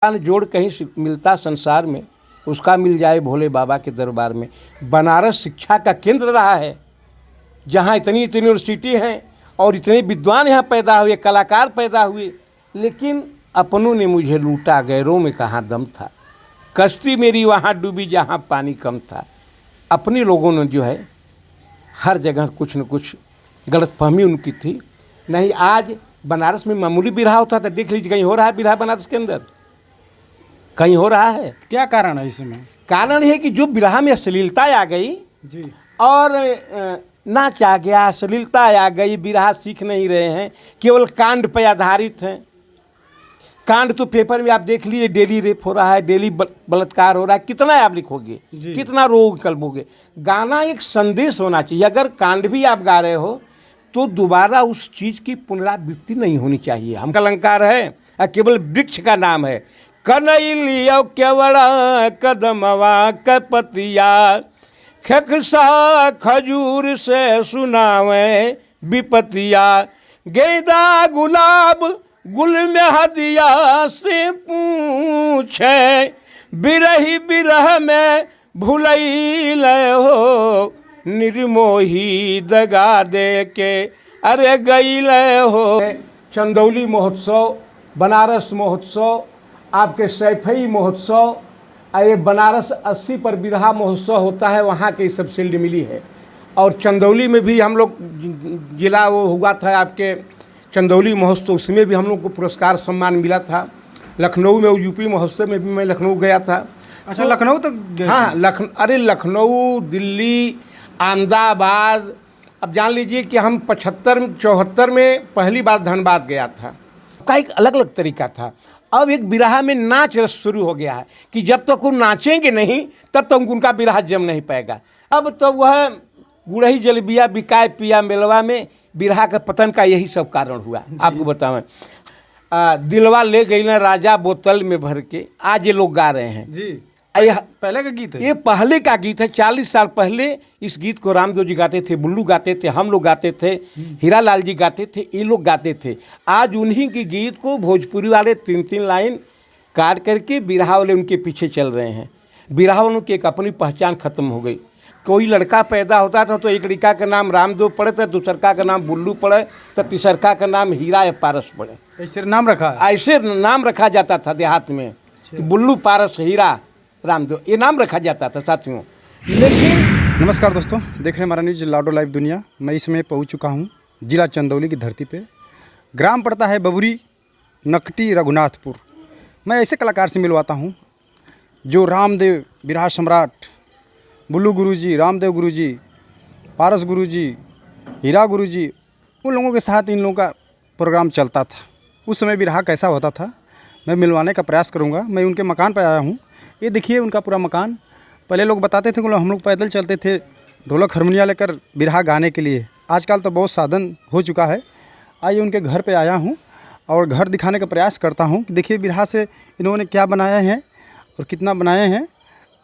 जोड़ कहीं मिलता संसार में, उसका मिल जाए भोले बाबा के दरबार में। बनारस शिक्षा का केंद्र रहा है, जहाँ इतनी इतनी यूनिवर्सिटी हैं और इतने विद्वान यहाँ पैदा हुए, कलाकार पैदा हुए, लेकिन अपनों ने मुझे लूटा, गैरों में कहाँ दम था। कश्ती मेरी वहाँ डूबी जहाँ पानी कम था। अपने लोगों ने जो है हर जगह कुछ न कुछ गलतफहमी उनकी थी। नहीं, आज बनारस में मामूली बिरहा होता था, देख लीजिए कहीं हो रहा है बिरहा बनारस के अंदर, कहीं हो रहा है। क्या कारण है इसमें? कारण है कि जो बिरहा में अश्लीलता आ गई जी, और नाच आ गया, अश्लीलता आ गई, बिरहा सीख नहीं रहे हैं, केवल कांड पर आधारित हैं। कांड तो पेपर में आप देख लीजिए, डेली रेप हो रहा है, डेली बलात्कार हो रहा है, कितना आप लिखोगे, कितना रोग कल्पोगे। गाना एक संदेश होना चाहिए। अगर कांड भी आप गा रहे हो तो दोबारा उस चीज़ की पुनरावृत्ति नहीं होनी चाहिए। हम अलंकार है, केवल वृक्ष का नाम है। कनैलियो केवड़ा कदमवा कपतिया, खकसा खजूर से सुनावे विपतिया, गेंदा गुलाब गुल में हदिया से पूछे, बिरही बिरह में भुलैल हो, निर्मोही दगा दे के अरे गईल हो। चंदौली महोत्सव, बनारस महोत्सव, आपके सैफई महोत्सव, ये बनारस 80 पर बिरहा महोत्सव होता है, वहाँ के सब शील्ड मिली है। और चंदौली में भी हम लोग जिला वो हुआ था आपके चंदौली महोत्सव, उसमें भी हम लोग को पुरस्कार सम्मान मिला था। लखनऊ में यूपी महोत्सव में भी मैं लखनऊ गया था। अच्छा, तो लखनऊ तक? हाँ, लखनऊ, दिल्ली, अहमदाबाद। अब जान लीजिए कि हम 75-74 में पहली बार धनबाद गया था। का एक अलग अलग तरीका था। अब एक बिरहा में नाच रस शुरू हो गया है कि जब तक वो नाचेंगे नहीं तब तक उनका बिरहा जम नहीं पाएगा। अब तो वह गुड़ही जलबिया बिकाए पिया मेलवा में बिरहा का पतन का यही सब कारण हुआ। आपको बतावें, दिलवा ले गई ना राजा बोतल में भर के, आज ये लोग गा रहे हैं जी। यह पहले का गीत है? ये पहले का गीत है। 40 साल पहले इस गीत को रामदेव जी गाते थे, बुल्लू गाते थे, हम लोग गाते थे, हीरा लाल जी गाते थे, ये लोग गाते थे। आज उन्हीं के गीत को भोजपुरी वाले 3-3 लाइन काट करके बिरहा वाले उनके पीछे चल रहे हैं। बिरहा वालों की एक अपनी पहचान खत्म हो गई। कोई लड़का पैदा होता था तो एक लड़का का नाम रामदेव पड़े था, दूसरका का नाम बुल्लू पड़े, तो तीसरका का नाम हीरा या पारस पड़े। ऐसे नाम रखा? ऐसे नाम रखा जाता था देहात में, बुल्लू, पारस, हीरा, रामदेव, ये नाम रखा जाता था साथियों। लेकिन नमस्कार दोस्तों, देख रहे हैं हमारा न्यूज़ लाडो लाइव दुनिया। मैं इसमें पहुंच चुका हूं जिला चंदौली की धरती पे। ग्राम पड़ता है बबुरी, नकटी, रघुनाथपुर। मैं ऐसे कलाकार से मिलवाता हूं जो रामदेव बिरहा सम्राट, बुल्लू गुरुजी, रामदेव गुरुजी, पारस गुरुजी, हीरा गुरुजी, उन लोगों के साथ इन लोगों का प्रोग्राम चलता था। उस समय बिरहा कैसा होता था मैं मिलवाने का प्रयास करूँगा। मैं उनके मकान पर आया हूँ। ये देखिए उनका पूरा मकान। पहले लोग बताते थे कि हम लोग पैदल चलते थे ढोलक हारमोनिया लेकर बिरहा गाने के लिए। आजकल तो बहुत साधन हो चुका है। आइए उनके घर पे आया हूँ और घर दिखाने का प्रयास करता हूँ कि देखिए बिरहा से इन्होंने क्या बनाया है और कितना बनाए हैं,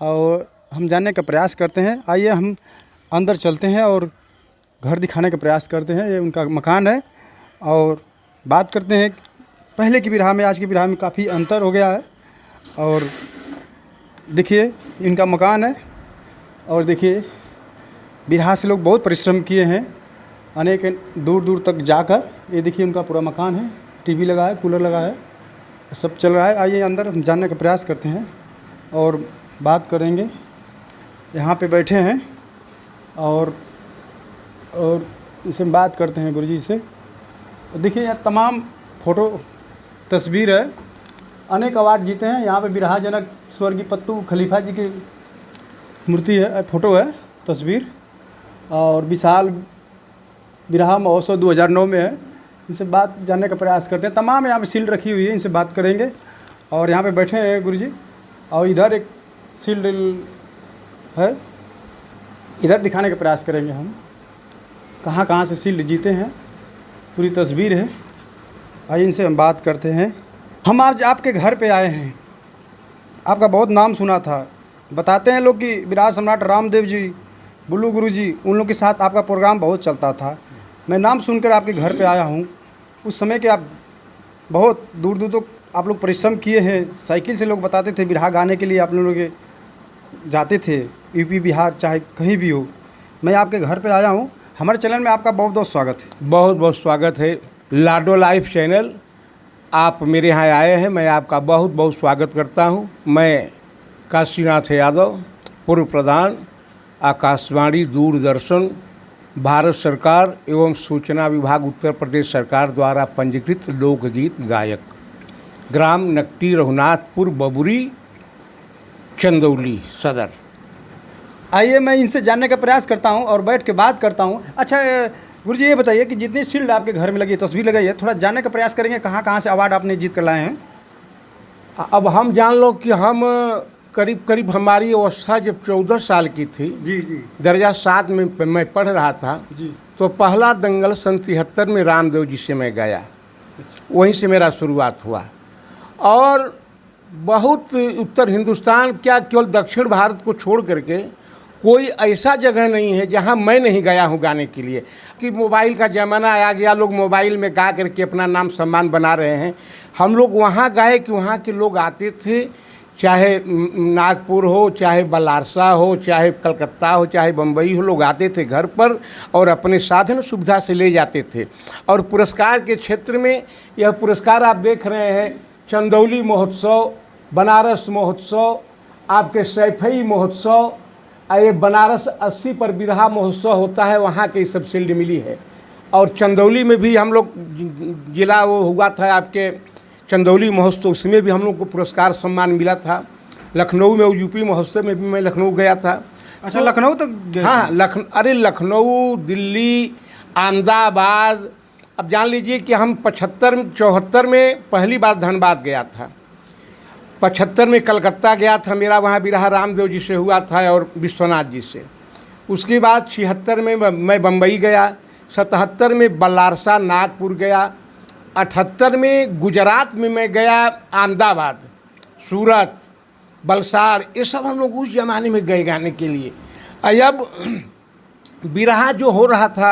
और हम जानने का प्रयास करते हैं। आइए हम अंदर चलते हैं और घर दिखाने का प्रयास करते हैं। ये उनका मकान है और बात करते हैं पहले की बिरहा में आज की बिरहा में काफ़ी अंतर हो गया है। और देखिए इनका मकान है और देखिए बिरहा से लोग बहुत परिश्रम किए हैं अनेक दूर दूर तक जाकर। ये देखिए उनका पूरा मकान है, टीवी लगा है, कूलर लगा है, सब चल रहा है। आइए अंदर हम जानने का प्रयास करते हैं और बात करेंगे। यहाँ पे बैठे हैं और इनसे बात करते हैं गुरुजी से। देखिए यहाँ तमाम फ़ोटो तस्वीर है, अनेक अवार्ड जीते हैं। यहाँ पे बिरहा जनक स्वर्गीय पत्तू खलीफा जी की मूर्ति है, फ़ोटो है, तस्वीर। और विशाल बिरहा महोत्सव 2009 में है। इनसे बात जानने का प्रयास करते हैं। तमाम यहाँ पे शील्ड रखी हुई है, इनसे बात करेंगे। और यहाँ पे बैठे हैं गुरुजी और इधर एक शील्ड है, इधर दिखाने का प्रयास करेंगे हम कहाँ कहाँ से शील्ड जीते हैं, पूरी तस्वीर है। आइए इनसे हम बात करते हैं। हम आज आपके घर पे आए हैं, आपका बहुत नाम सुना था। बताते हैं लोग कि बिरहा सम्राट रामदेव जी, बुल्लू गुरुजी, उन लोग के साथ आपका प्रोग्राम बहुत चलता था। मैं नाम सुनकर आपके घर पे आया हूँ। उस समय के आप बहुत दूर दूर तक आप लोग परिश्रम किए हैं, साइकिल से लोग बताते थे बिरहा गाने के लिए आप लोग जाते थे, यूपी बिहार चाहे कहीं भी हो। मैं आपके घर पे आया हूँ, हमारे चैनल में आपका बहुत बहुत स्वागत है। बहुत बहुत स्वागत है लाडो लाइफ चैनल, आप मेरे यहाँ आए हैं, मैं आपका बहुत बहुत स्वागत करता हूँ। मैं काशीनाथ यादव, पूर्व प्रधान, आकाशवाणी दूरदर्शन, भारत सरकार एवं सूचना विभाग उत्तर प्रदेश सरकार द्वारा पंजीकृत लोकगीत गायक, ग्राम नकटी रघुनाथपुर बबुरी चंदौली सदर। आइए मैं इनसे जानने का प्रयास करता हूँ और बैठ के बात करता हूँ। अच्छा गुरु जी, ये बताइए कि जितनी शील्ड आपके घर में लगी है, तस्वीर लगाई है, थोड़ा जानने का प्रयास करेंगे कहाँ कहाँ से अवार्ड आपने जीत कर लाए हैं। अब हम जान लो कि हम करीब करीब हमारी अवस्था जब 14 साल की थी, जी जी दर्जा 7 में मैं पढ़ रहा था, जी। तो पहला दंगल सन 73 में रामदेव जी से मैं गया, वहीं से मेरा शुरुआत हुआ। और बहुत उत्तर हिंदुस्तान क्या केवल दक्षिण भारत को छोड़ करके कोई ऐसा जगह नहीं है जहां मैं नहीं गया हूं गाने के लिए। कि मोबाइल का ज़माना आ गया, लोग मोबाइल में गा करके अपना नाम सम्मान बना रहे हैं। हम लोग वहाँ गए कि वहाँ के लोग आते थे, चाहे नागपुर हो, चाहे बलारसा हो, चाहे कलकत्ता हो, चाहे बम्बई हो, लोग आते थे घर पर और अपने साधन सुविधा से ले जाते थे। और पुरस्कार के क्षेत्र में यह पुरस्कार आप देख रहे हैं, चंदौली महोत्सव, बनारस महोत्सव, आपके सैफई महोत्सव, ये बनारस 80 पर बिरहा महोत्सव होता है, वहाँ के सब शील्ड मिली है। और चंदौली में भी हम लोग जिला वो हुआ था आपके चंदौली महोत्सव, उसमें भी हम लोग को पुरस्कार सम्मान मिला था। लखनऊ में यूपी महोत्सव में भी मैं लखनऊ गया था। अच्छा, लखनऊ तक? हाँ, लखनऊ, दिल्ली, अहमदाबाद। अब जान लीजिए कि हम 74 में पहली बार धनबाद गया था, 75 में कलकत्ता गया था, मेरा वहाँ बिरहा रामदेव जी से हुआ था और विश्वनाथ जी से। उसके बाद 76 में मैं बम्बई गया, 77 में बलारसा नागपुर गया, 78 में गुजरात में मैं गया, अहमदाबाद, सूरत, वलसाड़, ये सब हम लोग उस ज़माने में गए गाने के लिए। अब बिरहा जो हो रहा था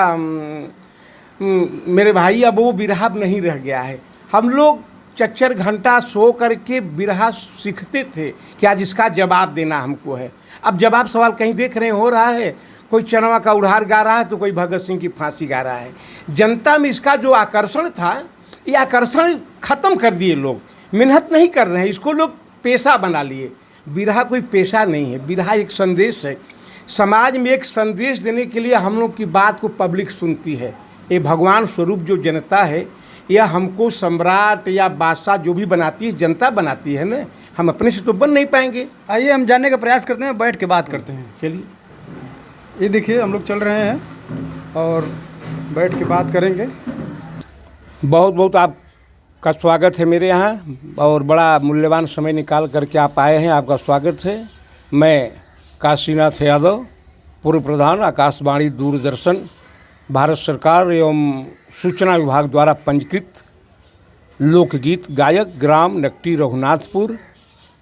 मेरे भाई, अब वो बिरहा नहीं रह गया है। हम लोग 4 घंटा सो करके बिरहा सीखते थे कि आज इसका जवाब देना हमको है। अब जवाब सवाल कहीं देख रहे हो रहा है, कोई चनवा का उड़ार गा रहा है तो कोई भगत सिंह की फांसी गा रहा है। जनता में इसका जो आकर्षण था, ये आकर्षण ख़त्म कर दिए लोग, मेहनत नहीं कर रहे हैं, इसको लोग पेशा बना लिए। बिरहा कोई पेशा नहीं है, बिरहा एक संदेश है। समाज में एक संदेश देने के लिए हम लोग की बात को पब्लिक सुनती है। ये भगवान स्वरूप जो जनता है, या हमको सम्राट या बादशाह जो भी बनाती है, जनता बनाती है ना, हम अपने से तो बन नहीं पाएंगे। आइए हम जानने का प्रयास करते हैं, बैठ के बात करते हैं। चलिए, ये देखिए हम लोग चल रहे हैं और बैठ के बात करेंगे। बहुत बहुत आपका स्वागत है मेरे यहाँ, और बड़ा मूल्यवान समय निकाल करके आप आए हैं, आपका स्वागत है। मैं काशीनाथ यादव, पूर्व प्रधान, आकाशवाणी दूरदर्शन, भारत सरकार एवं सूचना विभाग द्वारा पंजीकृत लोकगीत गायक, ग्राम नकटी रघुनाथपुर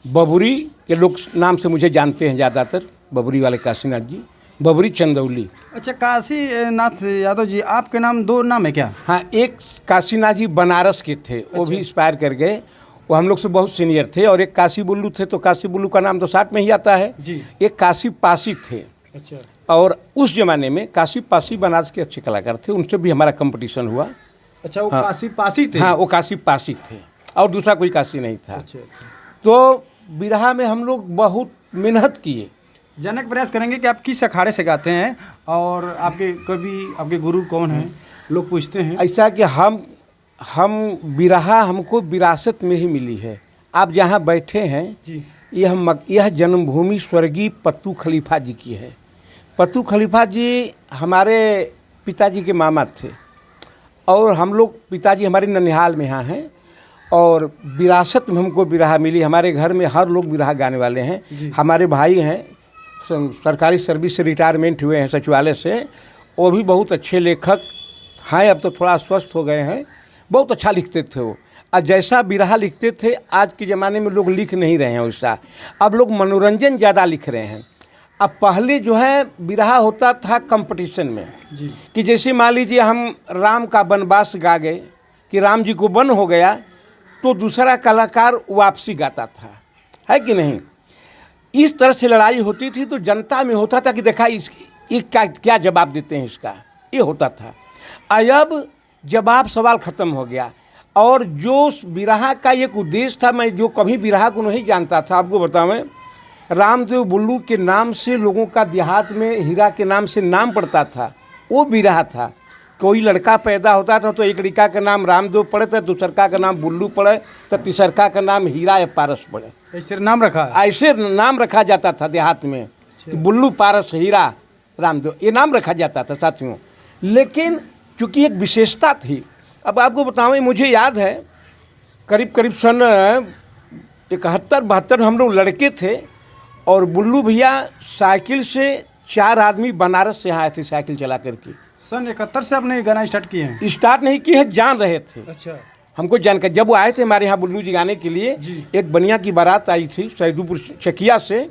बबुरी के लोग नाम से मुझे जानते हैं ज़्यादातर, बबुरी वाले काशीनाथ जी, बबुरी चंदौली। अच्छा, काशीनाथ यादव जी, आपके नाम 2 नाम है क्या? हाँ, एक काशीनाथ जी बनारस के थे, वो भी एक्सपायर कर गए, वो हम लोग से बहुत सीनियर थे। और एक काशी बुल्लू थे, तो काशी बुल्लू का नाम तो 60 में ही आता है जी। एक काशी पासी थे। अच्छा। और उस ज़माने में काशी पासी बनारस के अच्छे कलाकार थे, उनसे भी हमारा कंपटीशन हुआ। अच्छा, वो हाँ। काशी पासी थे? हाँ, वो काशी पासी थे और दूसरा कोई काशी नहीं था। अच्छा। तो बिरहा में हम लोग बहुत मेहनत किए। जानने का प्रयास करेंगे कि आप किस अखाड़े से गाते हैं और आपके कवि, आपके गुरु कौन हैं, लोग पूछते हैं। ऐसा कि हम बिरहा हमको विरासत में ही मिली है। आप जहाँ बैठे हैं जी, यह जन्मभूमि स्वर्गीय पत्तू खलीफा जी की है। पत्तू खलीफा जी हमारे पिताजी के मामा थे, और हम लोग, पिताजी हमारे ननिहाल में यहाँ हैं, और विरासत में हमको बिरहा मिली। हमारे घर में हर लोग बिरहा गाने वाले हैं। हमारे भाई हैं, सरकारी सर्विस से रिटायरमेंट हुए हैं सचिवालय से, वो भी बहुत अच्छे लेखक हैं, अब तो थोड़ा स्वस्थ हो गए हैं, बहुत अच्छा लिखते थे वो। और जैसा बिरहा लिखते थे, आज के ज़माने में लोग लिख नहीं रहे हैं वैसा, अब लोग मनोरंजन ज़्यादा लिख रहे हैं। अब पहले जो है बिरहा होता था कंपटीशन में जी। कि जैसे मान लीजिए हम राम का वनवास गा गए कि राम जी को वन हो गया, तो दूसरा कलाकार वापसी गाता था, है कि नहीं। इस तरह से लड़ाई होती थी, तो जनता में होता था कि देखा ये क्या जवाब देते हैं इसका, ये होता था। अब जवाब सवाल ख़त्म हो गया, और जो बिरहा का एक उद्देश्य था, मैं जो कभी बिरहा को नहीं जानता था, आपको बताऊँ, रामदेव बुल्लू के नाम से लोगों का देहात में हीरा के नाम से नाम पड़ता था, वो बिरहा था। कोई लड़का पैदा होता था तो एक लड़का का नाम रामदेव पड़े था, दूसरका का नाम बुल्लू पड़े, तो तीसरका का नाम हीरा या पारस पड़े। ऐसे नाम रखा है? ऐसे नाम रखा जाता था देहात में कि बुल्लू, पारस, हीरा, रामदेव, ये नाम रखा जाता था साथियों। लेकिन चूँकि एक विशेषता थी, अब आपको बताऊँ, मुझे याद है करीब करीब सन 71-72 हम लोग लड़के थे, और बुल्लू भैया साइकिल से 4 आदमी बनारस से यहाँ आए थे साइकिल चला करके। सन 71 से आपने गाना स्टार्ट किए हैं? स्टार्ट नहीं किए हैं, जान रहे थे। अच्छा। हमको जानकर जब वो आए थे हमारे यहाँ बुल्लू जी गाने के लिए, एक बनिया की बारात आई थी सैदुपुर चकिया से,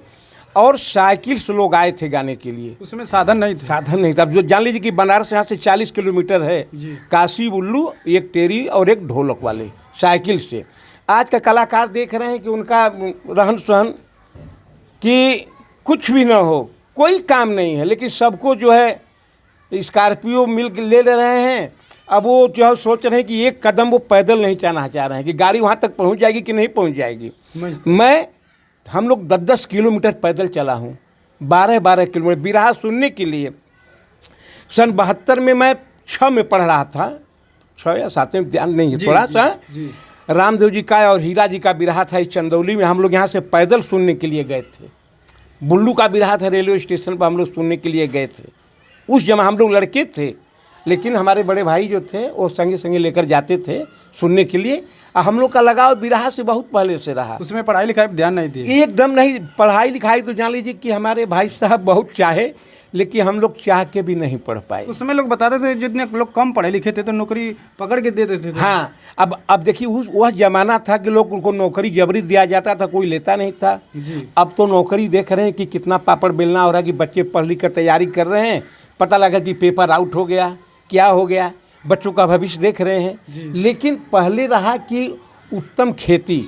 और साइकिल से लोग आए थे गाने के लिए। उसमें साधन नहीं था? साधन नहीं था। अब जो जान लीजिए कि बनारस यहाँ से 40 किलोमीटर है, काशी बुल्लू, एक टेरी और एक ढोलक वाले, साइकिल से। आज का कलाकार देख रहे हैं कि उनका रहन सहन कि कुछ भी ना हो, कोई काम नहीं है, लेकिन सबको जो है स्कॉर्पियो मिल के ले रहे हैं। अब वो जो है सोच रहे हैं कि एक कदम वो पैदल नहीं चलना चाह रहे हैं कि गाड़ी वहाँ तक पहुँच जाएगी कि नहीं पहुँच जाएगी। हम लोग 10-10 किलोमीटर पैदल चला हूँ, 12-12 किलोमीटर बिरहा सुनने के लिए। सन 72 में मैं 6 में पढ़ रहा था, 6 या 7 में, ध्यान नहीं है थोड़ा सा। रामदेव जी का और हीरा जी का बिरहा था इस चंदौली में, हम लोग यहाँ से पैदल सुनने के लिए गए थे। बुल्लू का बिरहा था रेलवे स्टेशन पर, हम लोग सुनने के लिए गए थे। उस जमा हम लोग लड़के थे, लेकिन हमारे बड़े भाई जो थे वो संगे संगे लेकर जाते थे सुनने के लिए। हम लोग का लगाव बिरहा से बहुत पहले से रहा। उसमें पढ़ाई लिखाई पर ध्यान नहीं दिए? एकदम नहीं। पढ़ाई लिखाई तो जान लीजिए कि हमारे भाई साहब बहुत चाहे, लेकिन हम लोग चाह के भी नहीं पढ़ पाए। उसमें लोग बताते थे जितने लोग कम पढ़े लिखे थे तो नौकरी पकड़ के दे देते थे। हाँ, अब देखिए वह जमाना था कि लोग उनको नौकरी जबरी दिया जाता था, कोई लेता नहीं था। अब तो नौकरी देख रहे हैं कि कितना पापड़ बेलना हो रहा है कि बच्चे पढ़ लिख कर तैयारी कर रहे हैं, पता लगा कि पेपर आउट हो गया, क्या हो गया, बच्चों का भविष्य देख रहे हैं। लेकिन पहले रहा कि उत्तम खेती,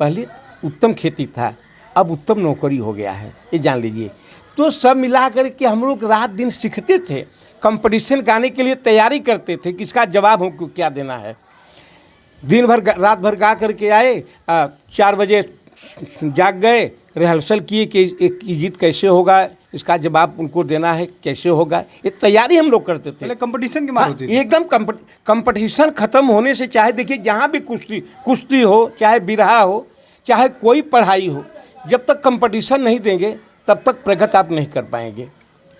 पहले उत्तम खेती था, अब उत्तम नौकरी हो गया है, ये जान लीजिए। तो सब मिला कर के हम लोग रात दिन सीखते थे, कंपटीशन गाने के लिए तैयारी करते थे, किसका जवाब हमको क्या देना है। दिन भर रात भर गा करके आए, 4 बजे जाग गए, रिहर्सल किए कि एक गीत कैसे होगा, इसका जवाब उनको देना है, कैसे होगा, ये तैयारी हम लोग करते थे। पहले कंपटीशन की मार होती थी? एकदम कंपटीशन खत्म होने से, चाहे देखिए जहाँ भी कुश्ती हो, चाहे बिरहा हो, चाहे कोई पढ़ाई हो, जब तक कंपटीशन नहीं देंगे तब तक प्रगति आप नहीं कर पाएंगे।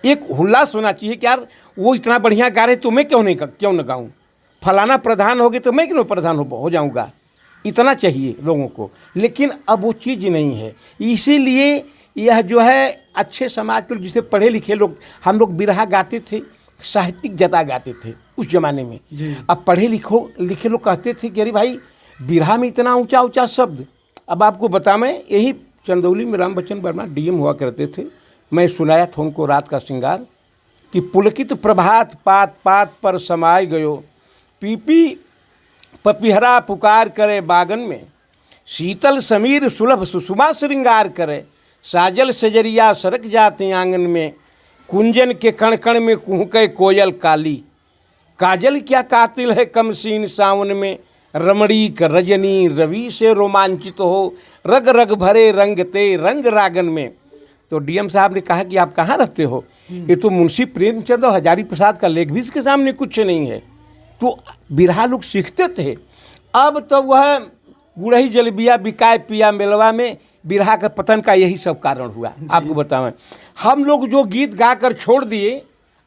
एक हुल्लास होना चाहिए कि यार वो इतना बढ़िया गा रहे तो मैं क्यों न गाऊँ, फलाना प्रधान हो गए तो मैं क्यों प्रधान हो जाऊँगा, इतना चाहिए लोगों को। लेकिन अब वो चीज़ नहीं है। इसीलिए यह जो है अच्छे समाज के जिसे पढ़े लिखे लोग, हम लोग बिरहा गाते थे, साहित्यिक जता गाते थे उस जमाने में। अब पढ़े लिखे लोग कहते थे कि अरे भाई बिरहा में इतना ऊंचा ऊंचा शब्द। अब आपको बताएं, यही चंदौली में राम बच्चन वर्मा डीएम हुआ करते थे, मैं सुनाया था उनको रात का श्रृंगार कि पुलकित प्रभात पात पात पर समाय गयो, पीपी पपिहरा पुकार करे बागन में, शीतल समीर सुलभ सुषमा श्रृंगार करे, साजल सजरिया सरक जाते आंगन में, कुंजन के कण कण में कुहके कोयल काली, काजल क्या कातिल है कमसीन सावन में, रमणीक रजनी रवि से रोमांचित हो, रग रग भरे रंगते रंग रागन में। तो डीएम साहब ने कहा कि आप कहाँ रहते हो, ये तो मुंशी प्रेमचंद और हजारी प्रसाद का लेख भी इसके सामने कुछ नहीं है। तो बिरहा लोग सीखते थे। अब तो वह गुड़ही जलबिया बिकाए पिया मेलवा में, बिरहा का पतन का यही सब कारण हुआ। आपको बताएं, हम लोग जो गीत गाकर छोड़ दिए,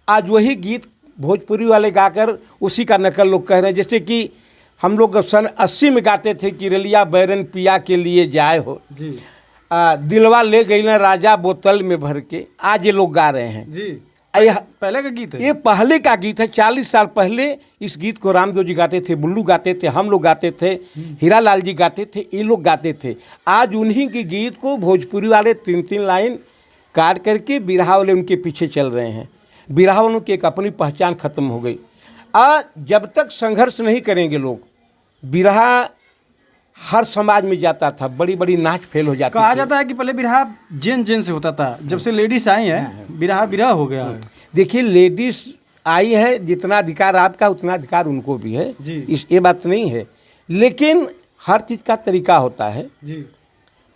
आज वही गीत भोजपुरी वाले गाकर उसी का नकल लोग कह रहे हैं। जैसे कि हम लोग सन 80 में गाते थे कि रलिया बैरन पिया के लिए जाए हो जी, दिलवा ले गई ना राजा बोतल में भर के, आज ये लोग गा रहे हैं जी। पहले का गीत है, ये पहले का गीत है। 40 साल पहले इस गीत को रामदेव जी गाते थे, बुल्लू गाते थे, हम लोग गाते थे, हीरा लाल जी गाते थे, ये लोग गाते थे। आज उन्हीं के गीत को भोजपुरी वाले 3-3 लाइन काट करके बिरहा वाले उनके पीछे चल रहे हैं। बिरहा वालों की एक अपनी पहचान खत्म हो गई। जब तक संघर्ष नहीं करेंगे लोग, बिरहा हर समाज में जाता था, बड़ी बड़ी नाच फेल हो जाती कहा थी। जाता है कि पहले बिरहा जेन से होता था, जब से लेडीज आई हैं बिरहा हो गया है। देखिए लेडीज आई है, जितना अधिकार आपका उतना अधिकार उनको भी है जी। इस ये बात नहीं है, लेकिन हर चीज़ का तरीका होता है। जी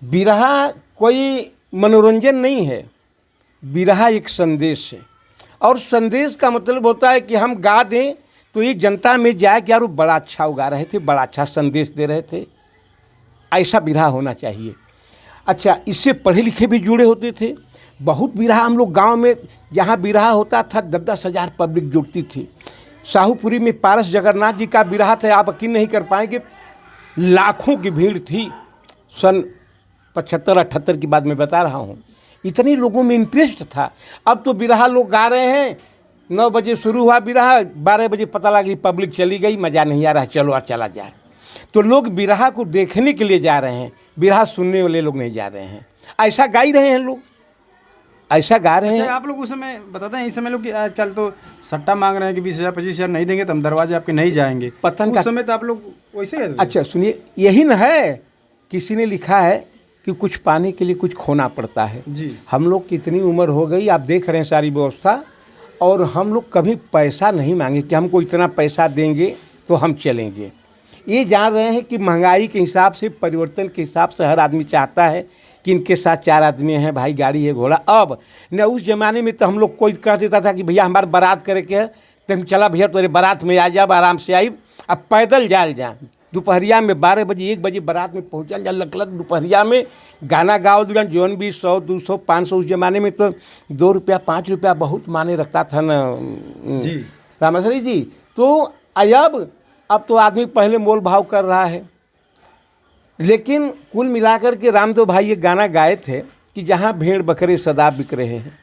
बिरहा कोई मनोरंजन नहीं है, बिरहा एक संदेश है, और संदेश का मतलब होता है कि हम गा दें तो ये जनता में जाए कि यार वो बड़ा अच्छा उगा रहे थे, बड़ा अच्छा संदेश दे रहे थे, ऐसा बिरहा होना चाहिए। अच्छा, इससे पढ़े लिखे भी जुड़े होते थे। बहुत बिरहा हम लोग गांव में, जहाँ बिरहा होता था 10-10 हज़ार पब्लिक जुटती थी। शाहूपुरी में पारस जगन्नाथ जी का बिरहा था, आप यकीन नहीं कर पाएंगे, लाखों की भीड़ थी। सन 75-78 की बात मैं बता रहा हूँ, इतने लोगों में इंटरेस्ट था। अब तो बिरहा लोग गा रहे हैं, 9 बजे शुरू हुआ बिरहा, 12 बजे पता लगा कि पब्लिक चली गई, मज़ा नहीं आ रहा, चलो आज चला जाए। तो लोग बिरहा को देखने के लिए जा रहे हैं, बिरहा सुनने वाले लोग नहीं जा रहे हैं। ऐसा गा ही रहे हैं लोग, ऐसा गा रहे हैं। अच्छा, आप लोग उस समय बताते हैं, इस समय लोग कि आजकल तो सट्टा मांग रहे हैं कि 20,000 25,000 नहीं देंगे तो हम दरवाजे आपके नहीं जाएंगे। पतन उस का समय तो आप लोग वैसे ही। अच्छा सुनिए, यही न है, किसी ने लिखा है कि कुछ पाने के लिए कुछ खोना पड़ता है। जी। हम लोग की इतनी उम्र हो गई, आप देख रहे हैं सारी व्यवस्था, और हम लोग कभी पैसा नहीं मांगे कि हमको इतना पैसा देंगे तो हम चलेंगे। ये जान रहे हैं कि महंगाई के हिसाब से, परिवर्तन के हिसाब से हर आदमी चाहता है कि इनके साथ 4 आदमी हैं, भाई गाड़ी है घोड़ा। अब न उस ज़माने में तो हम लोग कोई कह देता था कि भैया हमारे बारात करे के है, तो हम चला भैया तेरे बारात में आ जा, आराम से आई, अब पैदल जाल जा। दोपहरिया में 12 बजे 1 बजे बारात में पहुँचल जा, लग दोपहरिया में गाना गाओ दुल्हन, जौन भी 100 200 500, उस ज़माने में तो 2 रुपया 5 रुपया बहुत माने रखता था न जी रामेश्वरी जी। तो अब तो आदमी पहले मोल भाव कर रहा है, लेकिन कुल मिलाकर के रामदेव भाई ये गाना गाए थे कि जहाँ भेड़ बकरे सदा बिक रहे हैं,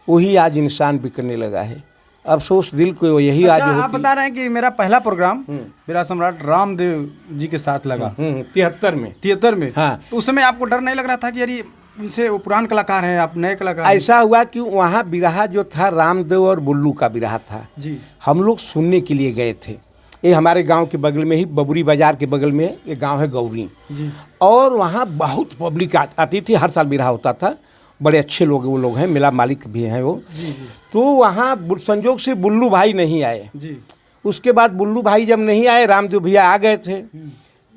वही आज इंसान बिकने लगा है। अफसोस दिल को यही अच्छा, आज आप बता रहे हैं कि मेरा पहला प्रोग्राम मेरा सम्राट रामदेव जी के साथ लगा 73 में। हाँ। तो उस समय आपको डर नहीं लग रहा था कि यार इनसे वो पुराने कलाकार हैं, आप नए कलाकार हैं? ऐसा हुआ कि वहाँ बिरहा जो था रामदेव और बुल्लू का बिरहा था जी। हम लोग सुनने के लिए गए थे। ये हमारे गांव के बगल में ही, बबुरी बाजार के बगल में ये गांव है गौरी जी। और वहाँ बहुत पब्लिक आती थी, हर साल बिरहा होता था, बड़े अच्छे लोग वो लोग हैं, मेला मालिक भी हैं वो। जी। तो वहाँ संजोग से बुल्लू भाई नहीं आए। जी। उसके बाद बुल्लू भाई जब नहीं आए, रामदेव भैया आ गए थे।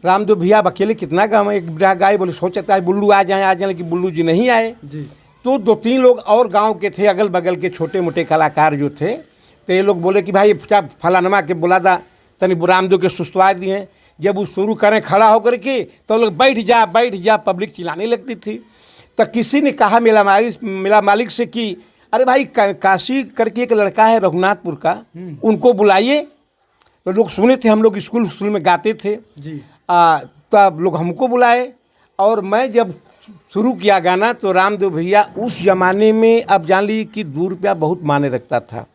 रामदेव भैया अब अकेले कितना गाँव है, एक बिरहा गाए, बोले सोचता है बुल्लू आ जाए, लेकिन बुल्लू जी नहीं आए। जी। तो 2-3 लोग और गांव के थे, अगल बगल के छोटे मोटे कलाकार जो थे, तो ये लोग बोले कि भाई क्या फलानमा के बोला था तनी रामदेव के सुस्तवा दिए। जब वो शुरू करें खड़ा होकर के, तो लोग बैठ जा, पब्लिक चिल्लाने लगती थी। तो किसी ने कहा मेला मालिक से कि अरे भाई काशी करके एक लड़का है रघुनाथपुर का, उनको बुलाइए। तो लोग सुने थे, हम लोग स्कूल में गाते थे जी। तब लोग हमको बुलाए, और मैं जब शुरू किया गाना तो रामदेव भैया उस ज़माने में, अब जान ली कि 2 रुपया बहुत माने रखता था,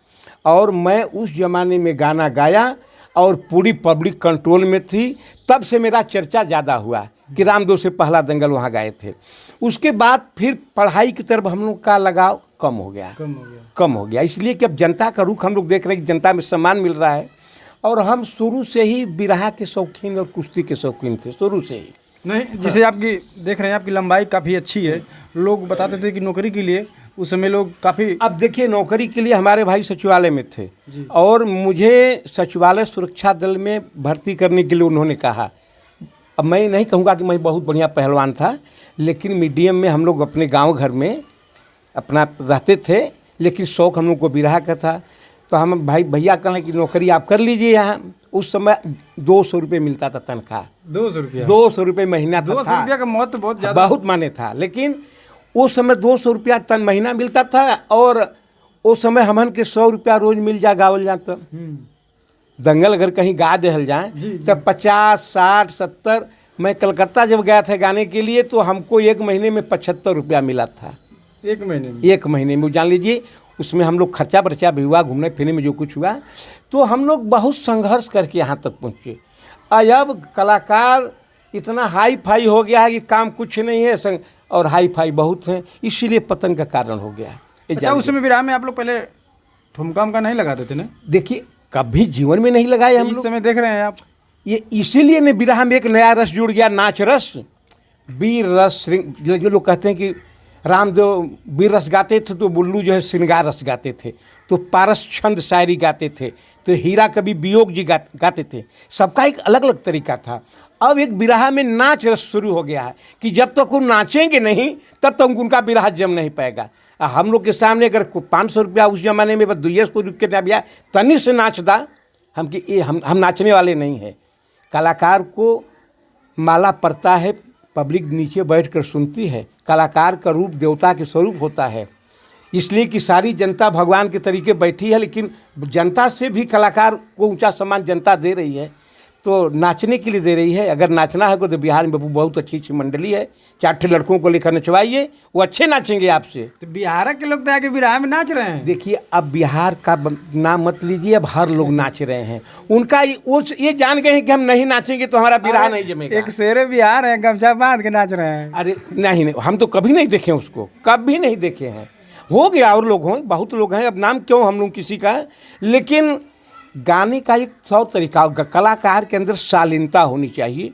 और मैं उस ज़माने में गाना गाया और पूरी पब्लिक कंट्रोल में थी। तब से मेरा चर्चा ज़्यादा हुआ कि रामदेव से पहला दंगल वहाँ गाए थे। उसके बाद फिर पढ़ाई की तरफ हम लोग का लगाव कम हो गया, इसलिए कि अब जनता का रुख हम लोग देख रहे हैं कि जनता में सम्मान मिल रहा है, और हम शुरू से ही बिरहा के शौकीन और कुश्ती के शौकीन थे, शुरू से ही। नहीं, जिसे आपकी देख रहे हैं, आपकी लंबाई काफ़ी अच्छी है। लोग बताते थे कि नौकरी के लिए उस समय लोग काफ़ी, अब देखिए नौकरी के लिए हमारे भाई सचिवालय में थे, और मुझे सचिवालय सुरक्षा दल में भर्ती करने के लिए उन्होंने कहा। अब मैं नहीं कहूँगा कि मैं बहुत बढ़िया पहलवान था, लेकिन मीडियम में हम लोग अपने गांव घर में अपना रहते थे, लेकिन शौक़ हम लोग को बिरहा का था। तो हम भाई भैया कहने कि नौकरी आप कर लीजिए यहाँ। उस समय 200 रुपये मिलता था तनख्वाह, 200 रुपये महीना था। 200 रुपया का महत्व बहुत ज़्यादा, बहुत माने था, लेकिन उस समय 200 रुपया तन महीना मिलता था, और उस समय हमन के 100 रुपया रोज मिल जा गावल जाता। दंगल अगर कहीं गा देहल जाए तब 50 60 70। मैं कलकत्ता जब गया था गाने के लिए, तो हमको 1 महीने में 75 रुपया मिला था। 1 महीने में? 1 महीने में, जान लीजिए। उसमें हम लोग खर्चा बर्चा भी हुआ, घूमने फिरने में जो कुछ हुआ, तो हम लोग बहुत संघर्ष करके यहाँ तक पहुँचे। अब कलाकार इतना हाई फाई हो गया है कि काम कुछ नहीं है, और हाई फाई बहुत हैं, इसीलिए पतन का कारण हो गया है। अच्छा, उस समय बिरहा में आप लोग पहले ठुमका उमका नहीं लगाते थे ना? देखिए, कभी जीवन में नहीं लगाए हम इस लोग। समय देख रहे हैं आप, ये इसीलिए ने बिरहा में एक नया रस जुड़ गया, नाच रस, वीर रस। जो लोग कहते हैं कि रामदेव वीर रस गाते थे तो बुल्लू जो है श्रृंगार रस गाते थे, तो पारस छंद शायरी गाते थे, तो हीरा कवि वियोग जी गाते थे। सबका एक अलग अलग तरीका था। अब एक बिरहा में नाच रस शुरू हो गया है कि जब तक वो नाचेंगे नहीं तब तक उनका बिरहा जम नहीं पाएगा। हम लोग के सामने अगर 500 रुपया उस जमाने में बस 2 को रुक के ना भैया तनी से नाच दा, हम कि ये हम नाचने वाले नहीं हैं। कलाकार को माला पड़ता है, पब्लिक नीचे बैठ कर सुनती है। कलाकार का रूप देवता के स्वरूप होता है, इसलिए कि सारी जनता भगवान के तरीके बैठी है, लेकिन जनता से भी कलाकार को ऊंचा सम्मान जनता दे रही है, तो नाचने के लिए दे रही है। अगर नाचना है तो बिहार में बहुत अच्छी अच्छी मंडली है, 4 लड़कों को लेकर नचवाइए, वो अच्छे नाचेंगे आपसे। तो बिहार के लोग तो आके बिरहा में नाच रहे हैं। देखिए अब बिहार का नाम मत लीजिए, अब हर लोग नाच रहे हैं। उनका ये जान गए हैं कि हम नहीं नाचेंगे तो हमारा बिरहा नहीं जमेगा। एक शेरे बिहार है, गमछा बांध के नाच रहे हैं। अरे नहीं, हम तो कभी नहीं देखे उसको, कभी नहीं देखे हैं। हो गया और लोग हों, बहुत लोग हैं, अब नाम क्यों हम लोग किसी का। लेकिन गाने का एक 100 तरीका, कलाकार के अंदर शालीनता होनी चाहिए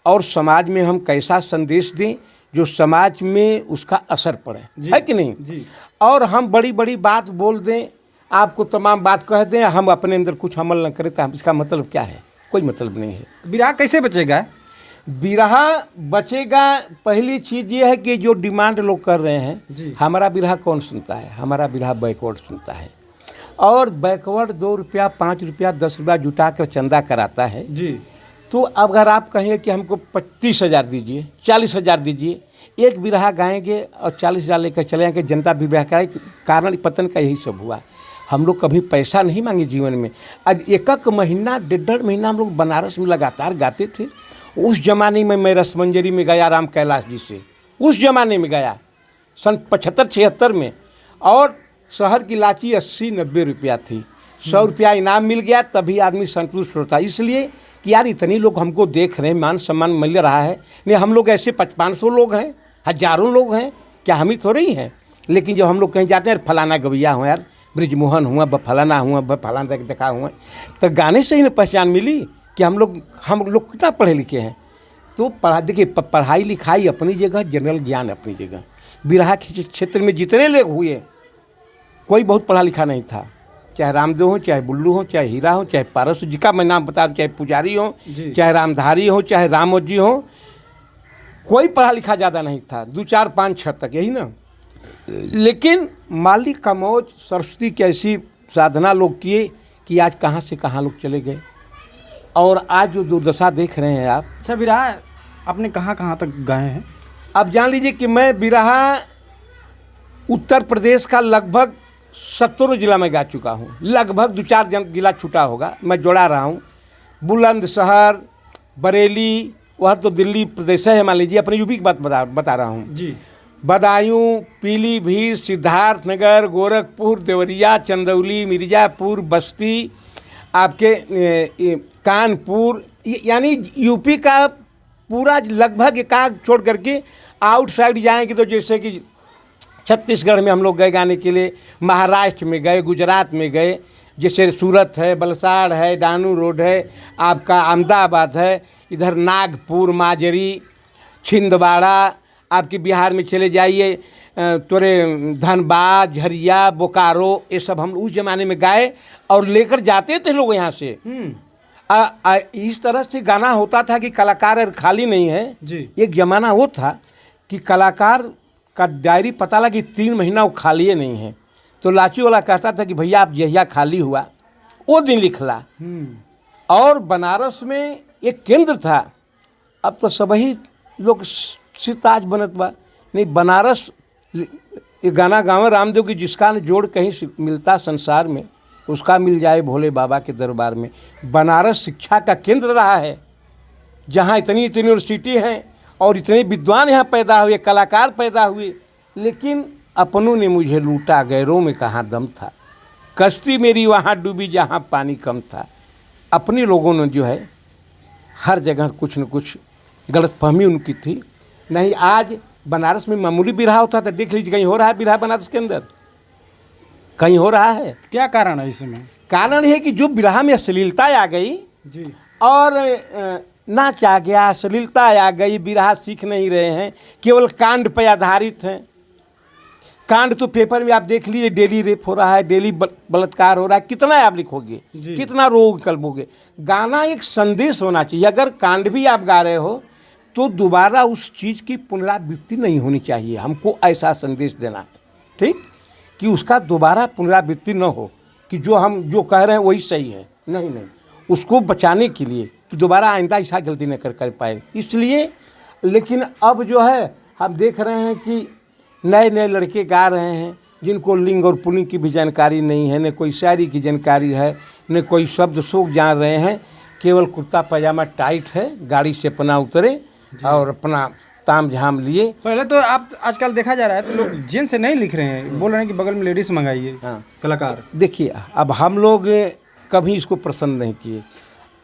और समाज में हम कैसा संदेश दें जो समाज में उसका असर पड़े, है कि नहीं जी। और हम बड़ी बड़ी बात बोल दें, आपको तमाम बात कह दें, हम अपने अंदर कुछ अमल न करें, तो इसका मतलब क्या है? कोई मतलब नहीं है। बिरहा कैसे बचेगा? बिरहा बचेगा, पहली चीज़ ये है कि जो डिमांड लोग कर रहे हैं, हमारा बिरहा कौन सुनता है? हमारा बिरहा बैकवर्ड सुनता है, और बैकवर्ड 2 रुपया 5 रुपया 10 रुपया जुटा कर चंदा कराता है जी। तो अब अगर आप कहें कि हमको 30,000 दीजिए, 40,000 दीजिए, एक बिरहा गाएंगे और 40,000 लेकर चले आएंगे, जनता भी बिरहा कराए। कारण पतन का यही सब हुआ। हम लोग कभी पैसा नहीं मांगे जीवन में। आज 1 महीना 1.5 महीना हम लोग बनारस में लगातार गाते थे। उस जमाने में मैं रसमंजरी में गया राम कैलाश जी से, उस जमाने में गया सन 75-76 में, और शहर की लाची 80-90 रुपया थी। 100 रुपया इनाम मिल गया, तभी आदमी संतुष्ट होता। इसलिए कि यार इतने लोग हमको देख रहे हैं, मान सम्मान मिल रहा है। नहीं, हम लोग ऐसे 500 लोग हैं, हजारों लोग हैं, क्या हम ही थोड़े ही हैं। लेकिन जब हम लोग कहीं जाते हैं, फलाना गवैया हुआ यार, ब्रिजमोहन हुआ, फलाना हुआ, फलाना देखा हुआ, तो गाने से ही ना पहचान मिली कि हम लोग कितना पढ़े लिखे हैं। तो देखिए पढ़ाई लिखाई अपनी जगह, जनरल ज्ञान अपनी जगह। बिरहा के क्षेत्र में जितने लोग हुए, कोई बहुत पढ़ा लिखा नहीं था, चाहे रामदेव हो, चाहे बुल्लू हो, चाहे हीरा हो, चाहे पारस जी का मैं नाम बता दूं, चाहे पुजारी हो, चाहे रामधारी हो, चाहे रामोद जी हो, कोई पढ़ा लिखा ज़्यादा नहीं था, 2, 4, 5, 6 तक, यही ना। लेकिन मालिक का मौज, सरस्वती की ऐसी साधना लोग किए कि आज कहाँ से कहाँ लोग चले गए, और आज जो दुर्दशा देख रहे हैं आप। अच्छा, बिरहा आपने कहाँ कहाँ तक गाए हैं? अब जान लीजिए कि मैं बिरहा उत्तर प्रदेश का लगभग 70 जिला में गा चुका हूँ। लगभग 2-4 जिला छूटा होगा, मैं जोड़ा रहा हूँ। बुलंदशहर, बरेली, वह तो दिल्ली प्रदेश है, मान लीजिए, अपने यूपी की बात बता रहा हूँ जी। बदायूं, पीलीभीत, सिद्धार्थनगर, गोरखपुर, देवरिया, चंदौली, मिर्ज़ापुर, बस्ती, आपके कानपुर, यानी यूपी का पूरा लगभग एकाध छोड़ करके आउटसाइड जाएंगे तो जैसे कि छत्तीसगढ़ में हम लोग गए गाने के लिए, महाराष्ट्र में गए, गुजरात में गए, जैसे सूरत है, बलसाड़ है, डानू रोड है, आपका अहमदाबाद है, इधर नागपुर, माजरी, छिंदवाड़ा, आपके बिहार में चले जाइए तोरे धनबाद, झरिया, बोकारो, ये सब हम उस ज़माने में गाए और लेकर जाते थे लोग यहाँ से। इस तरह से गाना होता था कि कलाकार खाली नहीं है जी। एक ज़माना वो था कि कलाकार का डायरी पता लगा कि 3 महीना वो खाली नहीं है, तो लाची वाला कहता था कि भैया आप जहिया खाली हुआ वो दिन लिखला। और बनारस में एक केंद्र था, अब तो सभी लोग सिताज बनत बा, नहीं बनारस ये गाना गाँव रामदेव की, जिसका न जोड़ कहीं मिलता संसार में, उसका मिल जाए भोले बाबा के दरबार में। बनारस शिक्षा का केंद्र रहा है, जहाँ इतनी यूनिवर्सिटी हैं और इतने विद्वान यहाँ पैदा हुए, कलाकार पैदा हुए, लेकिन अपनों ने मुझे लूटा, गैरों में कहाँ दम था, कश्ती मेरी वहाँ डूबी जहाँ पानी कम था। अपने लोगों ने जो है हर जगह कुछ न कुछ गलतफहमी उनकी थी। नहीं, आज बनारस में मामूली बिरहा होता था, देख लीजिए कहीं हो रहा है बिरहा बनारस के अंदर, कहीं हो रहा है। क्या कारण है इसमें? कारण है कि जो बिरहा में अश्लीलता आ गई जी, और नाच आ गया, अश्लीलता आ गई, बिरहा सीख नहीं रहे हैं, केवल कांड पर आधारित हैं। कांड तो पेपर में आप देख लीजिए, डेली रेप हो रहा है, डेली बलात्कार हो रहा है, कितना आप लिखोगे, कितना रोग कल्पोगे। गाना एक संदेश होना चाहिए। अगर कांड भी आप गा रहे हो तो दोबारा उस चीज़ की पुनरावृत्ति नहीं होनी चाहिए। हमको ऐसा संदेश देना है, ठीक, कि उसका दोबारा पुनरावृत्ति न हो, कि जो हम जो कह रहे हैं वही सही है। नहीं नहीं, उसको बचाने के लिए कि दोबारा आइंदा ऐसा गलती न कर पाए, इसलिए। लेकिन अब जो है हम देख रहे हैं कि नए नए लड़के गा रहे हैं जिनको लिंग और पुल्लिंग की भी जानकारी नहीं है, न कोई शायरी की जानकारी है, न कोई शब्द शोक जान रहे हैं। केवल कुर्ता पजामा टाइट है, गाड़ी से अपना उतरे और अपना ताम झाम लिए। पहले तो आप आजकल देखा जा रहा है तो लोग जेंट्स से नहीं लिख रहे हैं, बोल रहे हैं कि बगल में लेडीज मंगाइए। हाँ, कलाकार देखिए, अब हम लोग कभी इसको पसंद नहीं किए।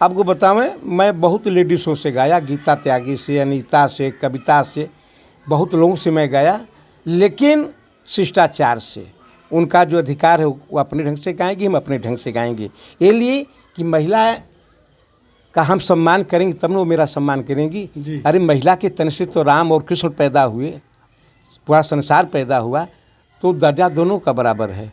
आपको बतावें, मैं बहुत लेडीज़ों से गाया, गीता त्यागी से, अनीता से, कविता से, बहुत लोगों से मैं गाया, लेकिन शिष्टाचार से। उनका जो अधिकार है वो अपने ढंग से गाएंगे, हम अपने ढंग से गाएंगे। ये लिए कि महिला का हम सम्मान करेंगे तब न वो मेरा सम्मान करेंगी। अरे महिला के तन से तो राम और कृष्ण पैदा हुए, पूरा संसार पैदा हुआ, तो दर्जा दोनों का बराबर है,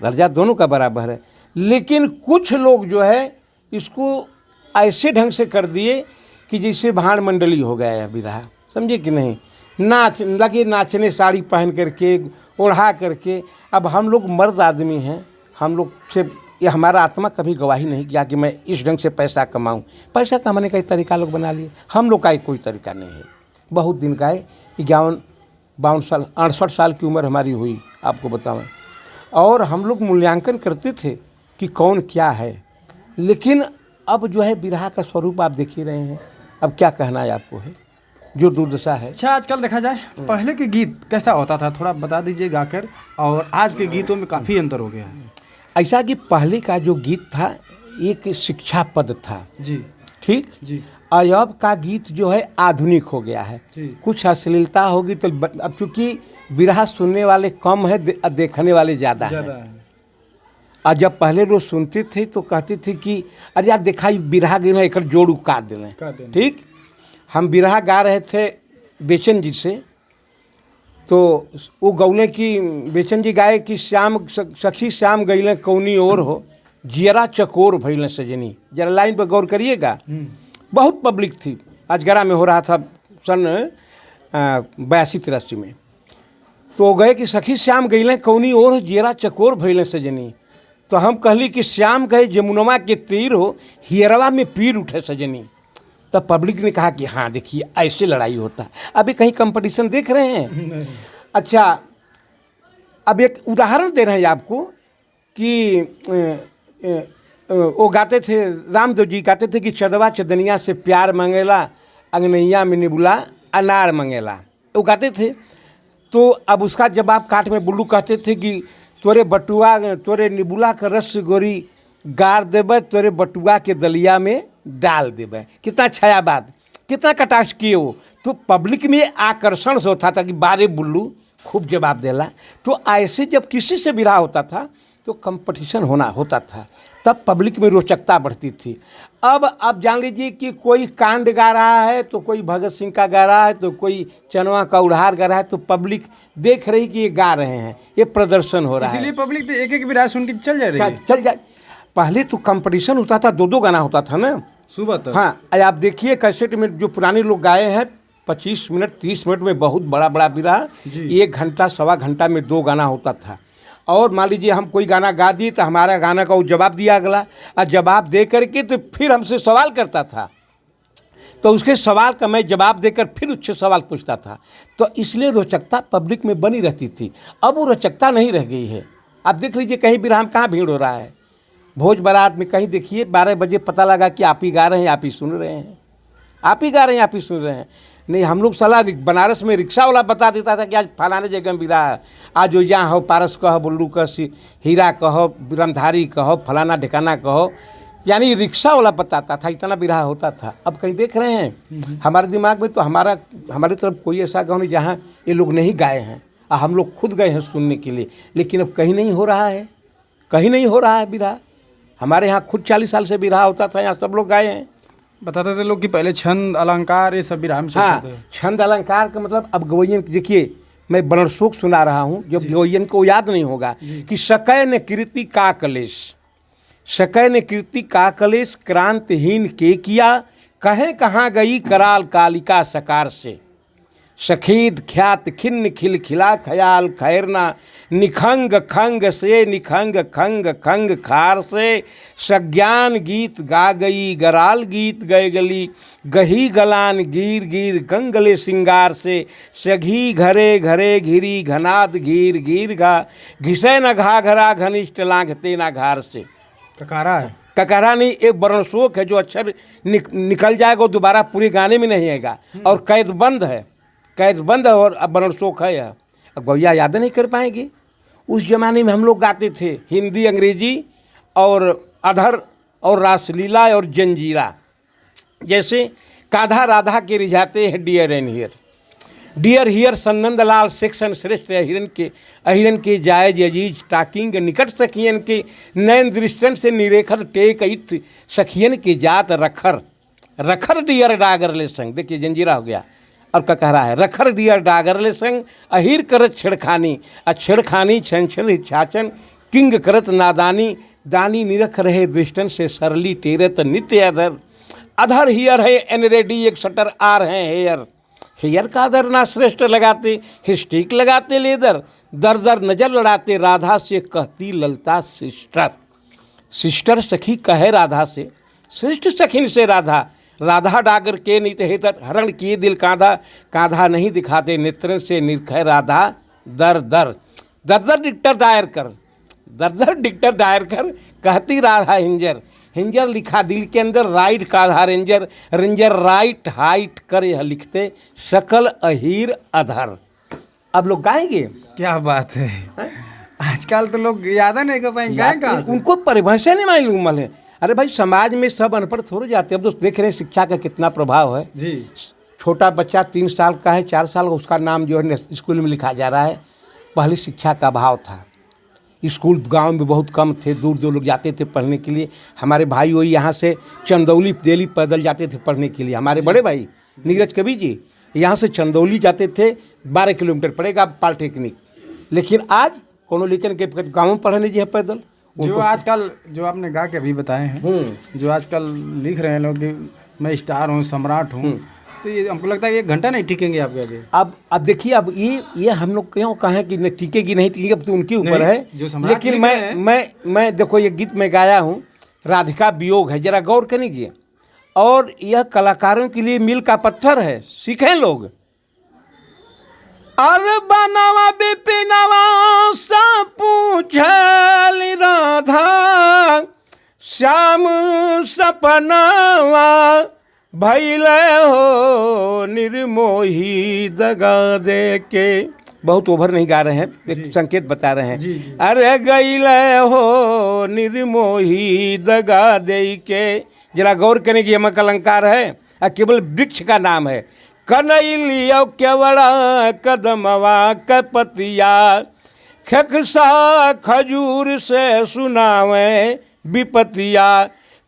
दर्जा दोनों का बराबर है। लेकिन कुछ लोग जो है इसको ऐसे ढंग से कर दिए कि जैसे भाड़ मंडली हो गया है बिरहा, समझे कि नहीं। नाच लगे नाचने, साड़ी पहन करके, ओढ़ा करके। अब हम लोग मर्द आदमी हैं, हम लोग से ये हमारा आत्मा कभी गवाही नहीं किया कि मैं इस ढंग से पैसा कमाऊं। पैसा कमाने का एक तरीका लोग बना लिए, हम लोग का एक कोई तरीका नहीं है। बहुत दिन का है, 51-52 साल, 68 साल की उम्र हमारी हुई, आपको बतावें। और हम लोग मूल्यांकन करते थे कि कौन क्या है। लेकिन अब जो है बिरहा का स्वरूप आप देख ही रहे हैं। अब क्या कहना है आपको, है जो दुर्दशा है। अच्छा, आजकल देखा जाए पहले के गीत कैसा होता था, थोड़ा बता दीजिए गाकर, और आज के गीतों में काफ़ी अंतर हो गया है। ऐसा कि पहले का जो गीत था एक शिक्षा पद था जी, ठीक जी। और अब का गीत जो है आधुनिक हो गया है जी। कुछ अश्लीलता होगी तो अब चूंकि बिरहा सुनने वाले कम है, देखने वाले ज़्यादा है। और जब पहले लोग सुनते थे तो कहते थे कि अरे यार देखा बिरहा गिर एक जोड़ काट देना, ठीक। हम बिरहा गा रहे थे बेचन जी से, तो वो गौले की बेचन जी गाए कि श्याम सखी श्याम गईले कौनी और हो, जियरा चकोर भइल सजनी। जरा लाइन पर गौर करिएगा। बहुत पब्लिक थी, अजगरा में हो रहा था सन 82-83 में। तो गए कि सखी श्याम गईले कौनी और हो, जियरा चकोर भइल सजनी। तो हम कहली कि श्याम गए जमुनवा के तीर हो, हियरवा में पीर उठे सजनी। तब पब्लिक ने कहा कि हाँ देखिए ऐसे लड़ाई होता है। अभी कहीं कंपटीशन देख रहे हैं। अच्छा, अब एक उदाहरण दे रहे हैं आपको कि वो गाते थे, रामदेव जी गाते थे कि चदवा चदनिया से प्यार मंगेला, अंगनैया में निबुला अनार मंगेला, वो गाते थे। तो अब उसका जवाब काट में बुल्लू कहते थे कि तोरे बटुआ तोरे निबुला का रस गोरी गार देवे, तोरे बटुआ के दलिया में डाल देवे। कितना छायाबाद, कितना कटाक्ष किए वो। तो पब्लिक में आकर्षण से होता था कि बारे बुल्लू खूब जवाब देला। तो ऐसे जब किसी से बिरहा होता था तो कंपटीशन होता था, तब पब्लिक में रोचकता बढ़ती थी। अब आप जान लीजिए कि कोई कांड गा रहा है तो कोई भगत सिंह का गा रहा है, तो कोई चनवा का उड़ार गा रहा है, तो पब्लिक देख रही कि ये गा रहे हैं, ये प्रदर्शन हो रहा है। इसीलिए पब्लिक तो एक एक बिरहा सुन के चल जा रही है। चल जाए। पहले तो कंपटीशन होता था, 2-2 गाना होता था ना सुबह तक। हाँ, आप देखिए कैसेट में जो पुराने लोग गाए हैं 25 मिनट 30 मिनट में बहुत बड़ा बड़ा बिरहा, 1 घंटा 1.25 घंटा में 2 गाना होता था। और मान लीजिए हम कोई गाना गा दिए तो हमारा गाना का वो जवाब दिया अगला, और जवाब दे करके तो फिर हमसे सवाल करता था, तो उसके सवाल का मैं जवाब देकर फिर उससे सवाल पूछता था। तो इसलिए रोचकता पब्लिक में बनी रहती थी। अब वो रोचकता नहीं रह गई है। आप देख लीजिए कहीं बिरहा में कहाँ भीड़ हो रहा है। भोज बारात में कहीं देखिए 12 बजे पता लगा कि आप ही गा रहे हैं, आप ही सुन रहे हैं, आप ही गा रहे हैं, आप ही सुन रहे हैं। नहीं, हम लोग सलाह बनारस में रिक्शा वाला बता देता था कि आज फलाने जगह में बिरहा है, आज यहाँ हो, पारस कहो, बुल्लू कह, हीरा कहो, ब्रह्मधारी कहो, फलाना ढिकाना कहो, यानी रिक्शा वाला बताता था। इतना बिरहा होता था। अब कहीं देख रहे हैं हमारे दिमाग में तो हमारी तरफ कोई ऐसा गाँव नहीं जहाँ ये लोग नहीं गाए हैं, और हम लोग खुद गए हैं सुनने के लिए, लेकिन अब कहीं नहीं हो रहा है, कहीं नहीं हो रहा है बिरहा। हमारे यहाँ खुद 40 साल से बिरहा होता था, यहाँ सब लोग गाए हैं, बताते थे लोग कि पहले छंद अलंकार ये सब बिरहा में हाँ, चलते थे। छंद अलंकार का मतलब अब गवैयन देखिए, मैं वर्णशोक सुना रहा हूँ, जब गवैयन को याद नहीं होगा कि सकै न कीर्ति का कलेश, सकै न कीर्ति का कलेश, क्रांतिहीन के किया, कहें कहाँ गई कराल कालिका सकार से, सखेद ख्यात खिन्न खिल खिला ख्याल खैरना, निखंग खंग से निखंग खंग खंग खार से, सज्ञान गीत गा गई गराल गीत गए गली, गही गलान गिर गिर गंगले सिंगार से, सघी घरे घरे घिरी घनाद घीर घीर घा, घिसे न घाघरा घनिष्ठ लांघते न घार से। ककारा है। ककारा नहीं, एक वर्णशोक है जो अक्षर निकल जाएगा वो दोबारा पूरे गाने में नहीं आएगा, और कैदबंद है, कैदबंद और अब वर्णशोक है यह। अब गवैया याद नहीं कर पाएंगे। उस जमाने में हम लोग गाते थे हिंदी अंग्रेजी और अधर और रासलीला और जंजीरा, जैसे काधा राधा के रिझाते हैं डियर एंड हियर, डियर हियर सन्नंद लाल सेक्शन श्रेष्ठ अहिरन के जायज अजीज टाकिंग निकट सखियन के, नैन दृष्टन से निरेखर टेक इत सखियन के जात रखर, रखर डियर डागरले संग, देखिए जंजीरा हो गया। और क्या कह रहा है, रखर डियर डागरले संग अहिर करत छेड़खानी, छेड़खानी छन छन छाचन किंग करत नादानी, दानी निरख रहे दृष्टन से सरली टेरत नित्य अधर, अधर हियर है एन रेडी एक शटर आर हैं हेयर, हेयर का अधर ना श्रेष्ठ लगाते, हिस्टिक लगाते लेदर, दर दर नजर लड़ाते राधा से कहती ललता सिस्टर, सिस्टर सखी कहे राधा से, श्रेष्ठ सखिन से राधा, राधा डागर के नित हेतर हरण किए दिल कांधा, कांधा नहीं दिखाते नेत्रन से निरखै राधा, दर दर दर दर डिक्टर दायर कर, दर दर डिक्टर दायर कर, कहती राधा हिंजर, हिंजर लिखा दिल के अंदर, राइट काधा रेंजर, रेंजर राइट हाइट कर यह लिखते सकल अहीर अधर। अब लोग गाएंगे, क्या बात है, आजकल तो लोग याद नहीं कर पाएंगे, गाएं कहाँ से? उनको परिभाषा नहीं मालूम है। अरे भाई समाज में सब अनपढ़ थोड़े जाते हैं। अब तो देख रहे हैं शिक्षा का कितना प्रभाव है जी। छोटा बच्चा 3 साल का है, 4 साल का, उसका नाम जो है स्कूल में लिखा जा रहा है। पहले शिक्षा का अभाव था, स्कूल गांव में बहुत कम थे, दूर दूर लोग जाते थे पढ़ने के लिए। हमारे भाई वही यहाँ से चंदौली डेली पैदल जाते थे पढ़ने के लिए, हमारे बड़े भाई नीरज कवि जी यहाँ से चंदौली जाते थे, 12 किलोमीटर पड़ेगा पॉलिटेक्निक। लेकिन आज कोनो लेकर के गाँव में पढ़ने जी है पैदल। जो आजकल जो आपने गा के अभी बताए हैं, जो आजकल लिख रहे हैं लोग कि मैं स्टार हूँ, सम्राट हूँ, तो ये हमको लगता है 1 घंटा नहीं टिकेंगे आपके आगे। अब देखिए, अब ये हम लोग क्यों कहें कि न टिकेगी नहीं टिकेगी, अब तो उनके ऊपर है। लेकिन मैं देखो ये गीत में गाया हूँ, राधिका वियोग है, जरा गौर करेंगे। और यह कलाकारों के लिए मील का पत्थर है, सीखें लोग। अरे बनवा बिपिनवा सा पूछल राधा, श्याम सपनावा भैल हो निर्मोही दगा दे के। बहुत ओवर नहीं गा रहे हैं, एक संकेत बता रहे हैं। जी। अरे गैल हो निर्मोही दगा दे के, जरा गौर करने की यमक अलंकार है, केवल वृक्ष का नाम है। कनैलियो केवड़ा कदमवा कपतिया, खकसा खजूर से सुनावे विपतिया,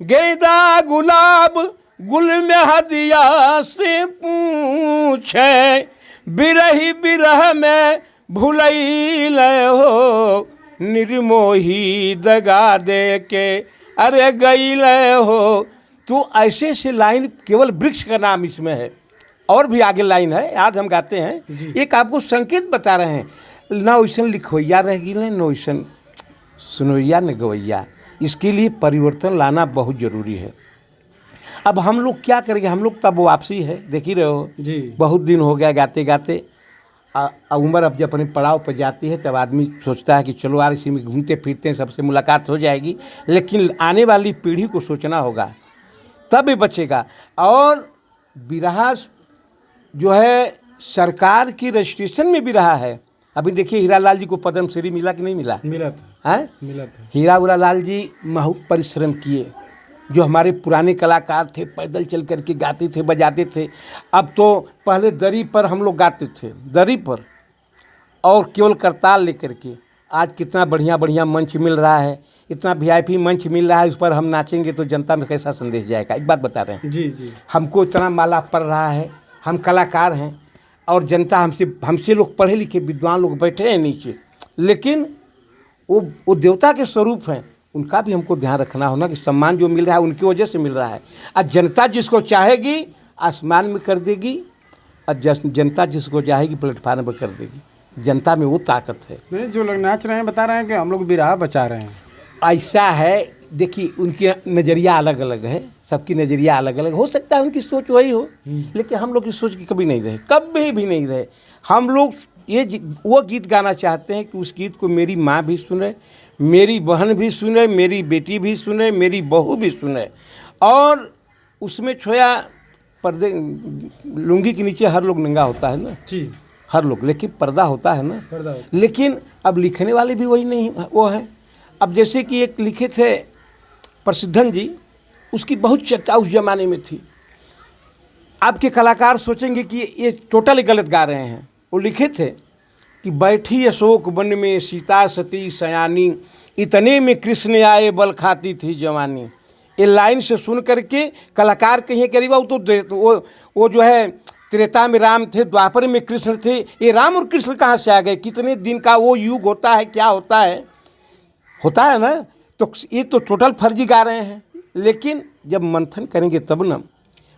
गेंदा गुलाब गुल में हदिया से पूछे, बिरही बिरह में भुलैल हो निर्मोही दगा दे के। अरे गैल हो, तो ऐसे से लाइन केवल वृक्ष का नाम इसमें है, और भी आगे लाइन है, आज हम गाते हैं। एक आपको संकेत बता रहे हैं, ना वैसन लिखवैया रह गई, न वैसन सुनवैया न गवैया। इसके लिए परिवर्तन लाना बहुत ज़रूरी है। अब हम लोग क्या करेंगे, हम लोग तब वापसी है, देख ही रहे हो जी, बहुत दिन हो गया गाते गाते। उम्र अब जब अपने पड़ाव पर जाती है तब आदमी सोचता है कि चलो यार इसी में घूमते फिरते हैं, सबसे मुलाकात हो जाएगी। लेकिन आने वाली पीढ़ी को सोचना होगा, तब ही बचेगा। और बिरहा जो है सरकार की रजिस्ट्रेशन में भी रहा है। अभी देखिए हीरालाल जी को पद्मश्री मिला कि नहीं मिला? मिला था, है मिला था। हीरालाल जी बहुत परिश्रम किए। जो हमारे पुराने कलाकार थे, पैदल चल करके गाते थे, बजाते थे। अब तो पहले दरी पर हम लोग गाते थे, दरी पर, और केवल करताल लेकर के। आज कितना बढ़िया बढ़िया मंच मिल रहा है, इतना वीआईपी मंच मिल रहा है, उस पर हम नाचेंगे तो जनता में कैसा संदेश जाएगा। एक बात बता रहे हैं, जी जी, हमको इतना माला पड़ रहा है, हम कलाकार हैं और जनता हमसे लोग पढ़े लिखे विद्वान लोग बैठे हैं नीचे, लेकिन वो देवता के स्वरूप हैं, उनका भी हमको ध्यान रखना होना कि सम्मान जो मिल रहा है उनकी वजह से मिल रहा है। और जनता जिसको चाहेगी आसमान में कर देगी, और जनता जिसको चाहेगी प्लेटफार्म पर कर देगी। जनता में वो ताकत है। नहीं, जो लोग नाच रहे हैं बता रहे हैं कि हम लोग बिरहा बचा रहे हैं। ऐसा है, देखिए उनकी नज़रिया अलग अलग है, सबकी नज़रिया अलग अलग हो सकता है, उनकी सोच वही हो, लेकिन हम लोग की सोच की कभी नहीं रहे, कभी भी नहीं रहे। हम लोग वो गीत गाना चाहते हैं कि उस गीत को मेरी माँ भी सुने, मेरी बहन भी सुने, मेरी बेटी भी सुने, मेरी बहू भी सुने। और उसमें छोया पर्दे लुंगी के नीचे हर लोग नंगा होता है ना जी, हर लोग, लेकिन पर्दा होता है ना, पर्दा होता। लेकिन अब लिखने वाले भी वही नहीं वो है। अब जैसे कि एक लिखे थे प्रसिद्धन जी, उसकी बहुत चर्चा उस जमाने में थी। आपके कलाकार सोचेंगे कि ये टोटली गलत गा रहे हैं। वो लिखे थे कि बैठी अशोक वन में सीता सती सयानी, इतने में कृष्ण आए बल खाती थी जवानी। ये लाइन से सुन करके कलाकार कहें कि अरे वो जो है त्रेता में राम थे, द्वापर में कृष्ण थे, ये राम और कृष्ण कहाँ से आ गए? कितने दिन का वो युग होता है, क्या होता है ना। तो ये तो टोटल फर्जी गा रहे हैं। लेकिन जब मंथन करेंगे तब न,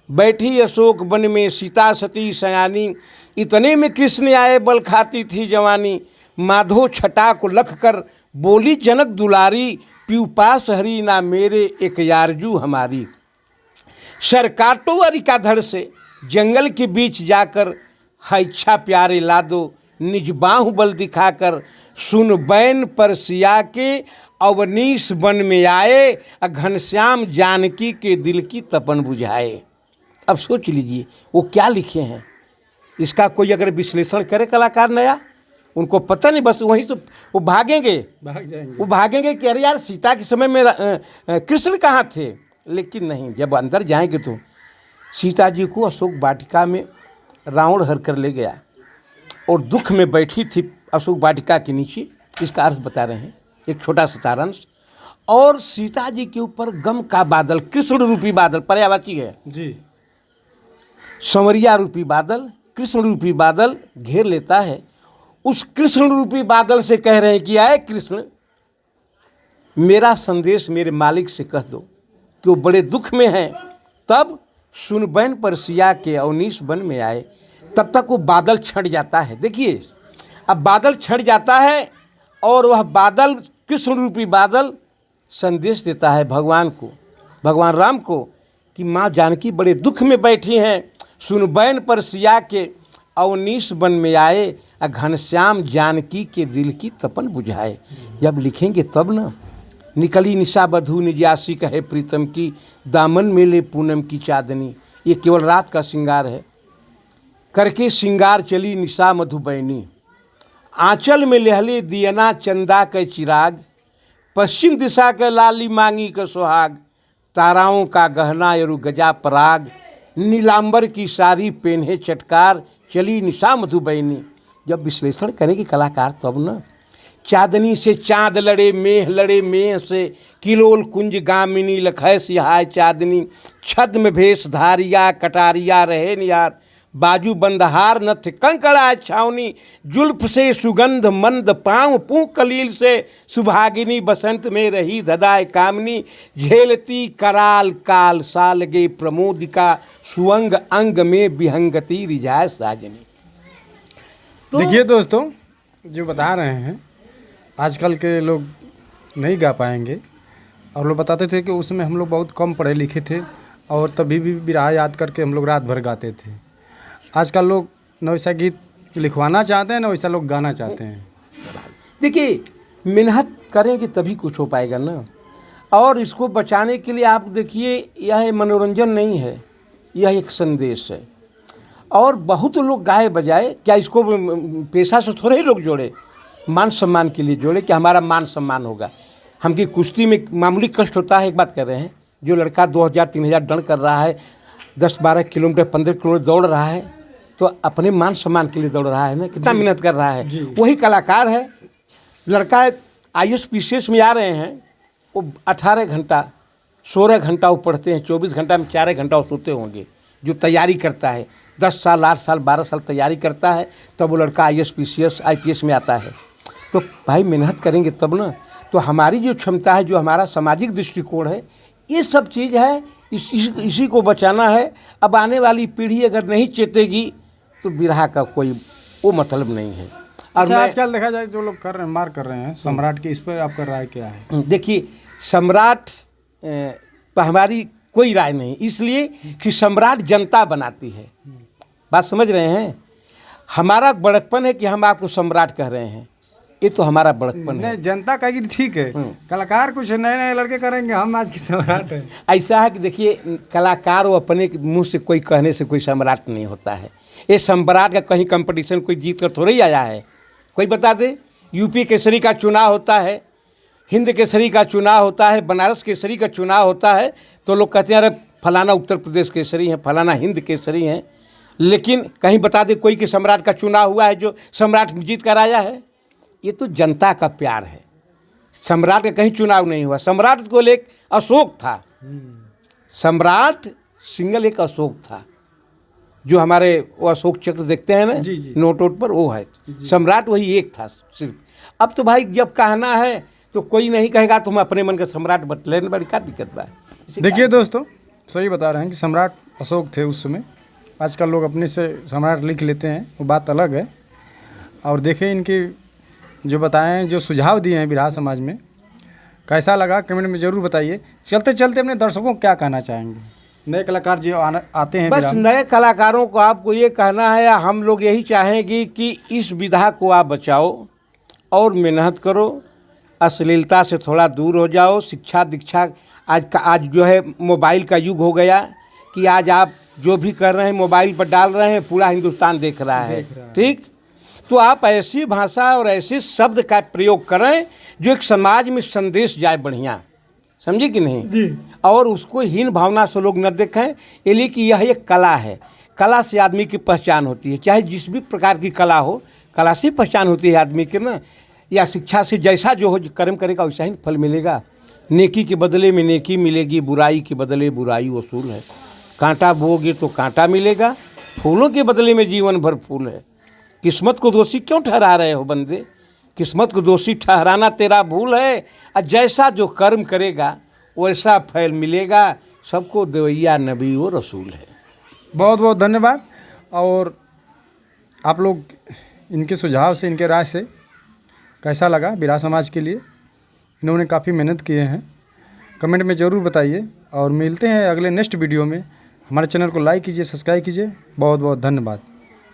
बैठी अशोक वन में सीता सती सयानी, इतने में कृष्ण आए बल खाती थी जवानी। माधो छटा को लख कर बोली जनक दुलारी, पीऊ पास हरी ना मेरे एक यारजू हमारी। सर काटो अरिका धड़ से जंगल के बीच जाकर, है इच्छा प्यारे ला दो निज बाहुबल दिखाकर। सुन बैन पर सिया के अवनीश वन में आए, घनश्याम जानकी के दिल की तपन बुझाए। अब सोच लीजिए वो क्या लिखे हैं। इसका कोई अगर विश्लेषण करे कलाकार नया, उनको पता नहीं, बस वहीं से वो भाग जाएंगे। वो भागेंगे कि अरे यार सीता के समय में कृष्ण कहाँ थे। लेकिन नहीं, जब अंदर जाएंगे तो सीता जी को अशोक वाटिका में रावण हर कर ले गया और दुख में बैठी थी अशोक वाटिका के नीचे। इसका अर्थ बता रहे हैं, एक छोटा सा सारांश। और सीता जी के ऊपर गम का बादल, कृष्ण रूपी बादल, पर्यायवाची है जी, संवरिया रूपी बादल, कृष्ण रूपी बादल घेर लेता है। उस कृष्ण रूपी बादल से कह रहे हैं कि आए कृष्ण, मेरा संदेश मेरे मालिक से कह दो कि वो बड़े दुख में हैं। तब सुन बैन पर सिया के अवनीश वन में आए। तब तक वो बादल छट जाता है। देखिए अब बादल छट जाता है और वह बादल, कृष्ण रूपी बादल, संदेश देता है भगवान को, भगवान राम को, कि माँ जानकी बड़े दुख में बैठी हैं। सुन बैन पर सिया के अवनीश वन में आए, घनश्याम जानकी के दिल की तपन बुझाए। जब लिखेंगे तब ना। निकली निशा बधू निजासी कहे प्रीतम की, दामन मेले पूनम की चांदनी। ये केवल रात का श्रृंगार है। करके श्रृंगार चली निशा मधुबैनी, आंचल में लहले दियना चंदा के चिराग। पश्चिम दिशा के लाली मांगी का सुहाग, ताराओं का गहना यरु गजा पराग। नीलांबर की सारी पेन्हे चटकार, चली निशा मधुबैनी। जब विश्लेषण करेंगे कलाकार तब ना। चांदनी से चांद लड़े मेह से, किलोल कुंज गामिनी लखै सिहाय चांदनी। छद्म भेष धारिया कटारिया रहे नियार, बाजू बंदहार नथ कंकड़ा छावनी। जुल्फ से सुगंध मंद पाँव पूँ कलील से, सुभागिनी बसंत में रही धदाय कामनी। झेलती कराल काल सालगे प्रमोदिका, सुअंग अंग में विहंगती रिझाय साजनी। तो देखिए दोस्तों, जो बता रहे हैं आजकल के लोग नहीं गा पाएंगे। और लोग बताते थे कि उसमें हम लोग बहुत कम पढ़े लिखे थे और तभी भी बिरहा याद करके हम लोग रात भर गाते थे। आजकल लोग न वैसा गीत लिखवाना चाहते हैं, न वैसा लोग गाना चाहते हैं। देखिए मेहनत करेंगे तभी कुछ हो पाएगा ना। और इसको बचाने के लिए आप देखिए, यह मनोरंजन नहीं है, यह एक संदेश है। और बहुत लोग गाए बजाए, क्या इसको पेशा से थोड़े ही लोग जोड़े, मान सम्मान के लिए जोड़े कि हमारा मान सम्मान होगा। हमकी कुश्ती में मामूली कष्ट होता है। एक बात कर रहे हैं, जो लड़का 2000-3000 दंड कर रहा है, 10-12 किलोमीटर 15 किलोमीटर दौड़ रहा है, तो अपने मान सम्मान के लिए दौड़ रहा है ना, कितना मेहनत कर रहा है। वही कलाकार है, लड़का IAS PCS में आ रहे हैं, वो 18 घंटा 16 घंटा वो पढ़ते हैं, 24 घंटा में 4 घंटा वो सोते होंगे। जो तैयारी करता है 10 साल 8 साल 12 साल तैयारी करता है, तब वो लड़का IAS PCS IPS में आता है। तो भाई मेहनत करेंगे तब ना। तो हमारी जो क्षमता है, जो हमारा सामाजिक दृष्टिकोण है, ये सब चीज़ है, इसी को बचाना है। अब आने वाली पीढ़ी अगर नहीं चेतेगी तो बिरहा का कोई वो मतलब नहीं है। और अच्छा, मैं आजकल देखा जाए जो लोग कर रहे हैं, मार कर रहे हैं सम्राट की, इस पर आपका राय क्या है? देखिए, सम्राट पर हमारी कोई राय नहीं, इसलिए कि सम्राट जनता बनाती है। बात समझ रहे हैं? हमारा बड़कपन है कि हम आपको सम्राट कह रहे हैं, ये तो हमारा बड़कपन है। नहीं, जनता कहेगी तो ठीक है, कलाकार कुछ नए नए लड़के करेंगे, हम आज की सम्राट है। ऐसा है कि देखिए, कलाकार वो अपने मुंह से कोई कहने से कोई सम्राट नहीं होता है। ये सम्राट का कहीं कंपटीशन कोई जीत कर थोड़ा ही आया है। कोई बता दे, यूपी केसरी का चुनाव होता है, हिंद केसरी का चुनाव होता है, बनारस केसरी का चुनाव होता है, तो लोग कहते हैं अरे फलाना उत्तर प्रदेश केसरी हैं, फलाना हिंद केसरी हैं। लेकिन कहीं बता दे कोई कि सम्राट का चुनाव हुआ है जो सम्राट जीत कर आया है? ये तो जनता का प्यार है। सम्राट का कहीं चुनाव नहीं हुआ। सम्राट को एक अशोक था, सम्राट सिंगल एक अशोक था, जो हमारे वो अशोक चक्र देखते हैं ना नोट वोट पर, वो है सम्राट, वही एक था सिर्फ। अब तो भाई जब कहना है तो कोई नहीं कहेगा तुम अपने मन का सम्राट बतलेने, बड़ी क्या दिक्कत बा? देखिए दोस्तों, सही बता रहे हैं कि सम्राट अशोक थे उस समय। आजकल लोग अपने से सम्राट लिख लेते हैं, वो बात अलग है। और देखें इनके जो बताएं, जो सुझाव दिए हैं बिरहा समाज में, कैसा लगा कमेंट में ज़रूर बताइए। चलते चलते अपने दर्शकों को क्या कहना चाहेंगे, नए कलाकार जो आते हैं? बस नए कलाकारों को आपको ये कहना है, हम लोग यही चाहेंगे कि इस विधा को आप बचाओ और मेहनत करो, अश्लीलता से थोड़ा दूर हो जाओ। शिक्षा दीक्षा आज जो है मोबाइल का युग हो गया कि आज आप जो भी कर रहे हैं मोबाइल पर डाल रहे हैं, पूरा हिंदुस्तान देख रहा है। ठीक, तो आप ऐसी भाषा और ऐसे शब्द का प्रयोग करें जो एक समाज में संदेश जाए बढ़िया, समझे कि नहीं जी? और उसको हीन भावना से लोग न देखें, इसलिए कि यह एक कला है। कला से आदमी की पहचान होती है, चाहे जिस भी प्रकार की कला हो, कला से पहचान होती है आदमी की ना। या शिक्षा से जैसा जो हो कर्म करेगा वैसा ही फल मिलेगा। नेकी के बदले में नेकी मिलेगी, बुराई के बदले बुराई वसूल है। कांटा बोओगे तो कांटा मिलेगा, फूलों के बदले में जीवन भर फूल है। किस्मत को दोषी क्यों ठहरा रहे हो बंदे? किस्मत को दोषी ठहराना तेरा भूल है। और जैसा जो कर्म करेगा वैसा फल मिलेगा। सबको देवैया नबी व रसूल है। बहुत बहुत धन्यवाद। और आप लोग इनके सुझाव से, इनके राय से कैसा लगा बिरहा समाज के लिए? इन्होंने काफ़ी मेहनत किए हैं, कमेंट में ज़रूर बताइए। और मिलते हैं अगले नेक्स्ट वीडियो में। हमारे चैनल को लाइक कीजिए, सब्सक्राइब कीजिए। बहुत बहुत धन्यवाद।